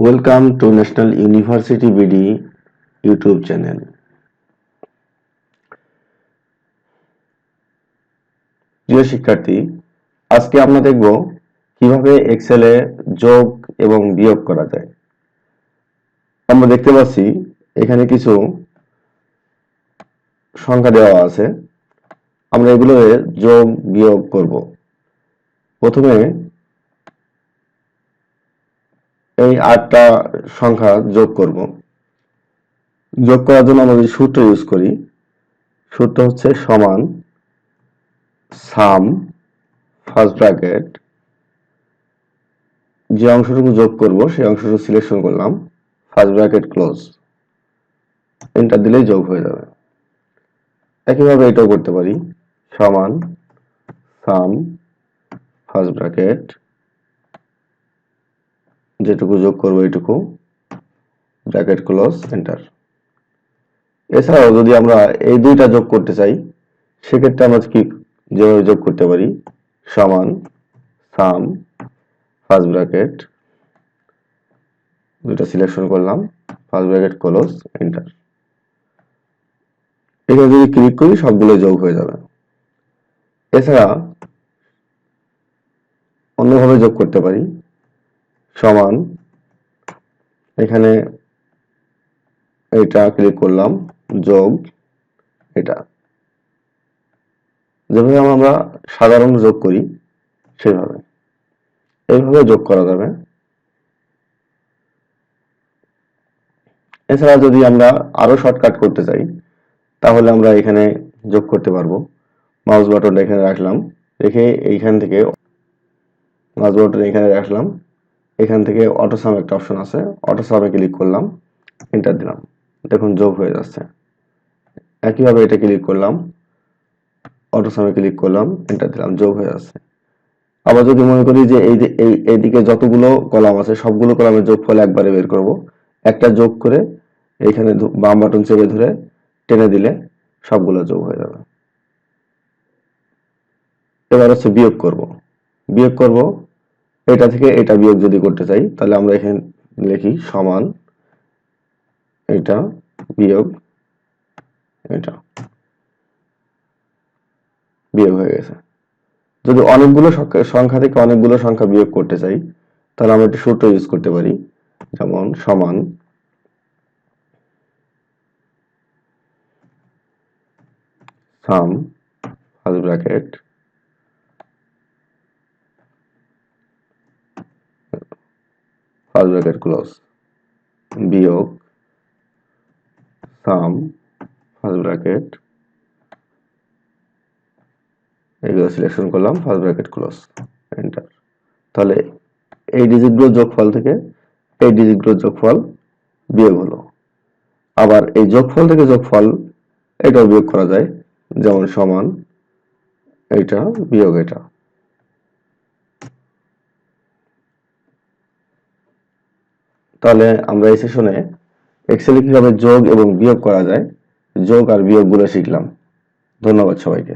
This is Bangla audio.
Welcome to national university BD YouTube channel. প্রিয় শিক্ষার্থী, আজকে আমরা দেখব কিভাবে এক্সেলে যোগ এবং বিয়োগ করা যায়। আমরা দেখতে পাচ্ছি এখানে কিছু সংখ্যা দেওয়া আছে, আমরা এগুলো যোগ বিয়োগ করব। প্রথমে এই 8টা সংখ্যা যোগ করব। যোগ করার জন্য আমরা যদি সূত্র ইউজ করি, সূত্র হচ্ছে সমান সাম ফার্স্ট ব্র্যাকেট, যে অংশটুকু যোগ করব সেই অংশটুকু সিলেকশন করলাম, ফার্স্ট ব্র্যাকেট ক্লোজ, এন্টার দিলেই যোগ হয়ে যাবে। একইভাবে এটাও করতে পারি, সমান সাম ফার্স্ট ব্র্যাকেট, যেটুকু যোগ করব এইটুকু ব্র্যাকেট ক্লোজ, এন্টার। এছাড়াও যদি আমরা এই দুইটা যোগ করতে চাই, সেক্ষেত্রে আমরা কি যেভাবে যোগ করতে পারি, সমান সাম ফার্স্ট ব্র্যাকেট, দুইটা সিলেকশন করলাম, ফার্স্ট ব্র্যাকেট ক্লোজ, এন্টার। এখানে যদি ক্লিক করি সবগুলো যোগ হয়ে যাবে। এছাড়া অন্যভাবে যোগ করতে পারি, সমান এখানে এটা ক্লিক করলাম, যোগ এটা, যেভাবে আমরা সাধারণ যোগ করি সেভাবে, এইভাবে যোগ করা যাবে। এছাড়া যদি আমরা আরো শর্টকাট করতে চাই, তাহলে আমরা এখানে যোগ করতে পারবো। মাউস বাটনটা এখানে রাখলাম, রেখে এইখান থেকে মাউস বাটন এখানে রাখলাম, এখান থেকে অটো সাম একটা অপশন আছে, অটো সামে ক্লিক করলাম, এন্টার দিলাম, দেখুন যোগ হয়ে যাচ্ছে। একইভাবে এটা ক্লিক করলাম, অটো সামে ক্লিক করলাম, এন্টার দিলাম, যোগ হয়ে যাচ্ছে। আবার যদি মনে করি যে এইদিকে যতগুলো কলাম আছে সবগুলো কলামের যোগফল একবারে বের করব, একটা যোগ করে এইখানে বাম বাটন চেপে ধরে টেনে দিলে সবগুলো যোগ হয়ে যাবে। এবার হচ্ছে বিয়োগ করব। বিয়োগ করব, এটা থেকে এটা বিয়োগ যদি করতে চাই, তাহলে আমরা এখানে লিখি সমান এটা বিয়োগ এটা, বিয়োগ হয়ে গেছে। যদি অনেকগুলো সংখ্যা থেকে অনেকগুলো সংখ্যা বিয়োগ করতে চাই, তাহলে আমরা একটা সূত্র ইউজ করতে পারি, যেমন সমান সাম first bracket first bracket close, বিয়োগ সাম ফার্স্ট ব্র্যাকেট, এগুলো সিলেকশন করলাম, ফার্স্ট ব্র্যাকেট ক্লোজ, এন্টার। তাহলে এই ডিজিটগুলোর যোগফল থেকে এই ডিজিটগুলোর যোগফল বিয়োগ হলো। আবার এই যোগফল থেকে যোগফল এটাও বিয়োগ করা যায়, যেমন সমান এটা বিয়োগ এটা। তাহলে আমরা এই সেশনে এক্সেলে কিভাবে যোগ এবং বিয়োগ করা যায়, যোগ আর বিয়োগ গুলো শিখলাম। ধন্যবাদ সবাইকে।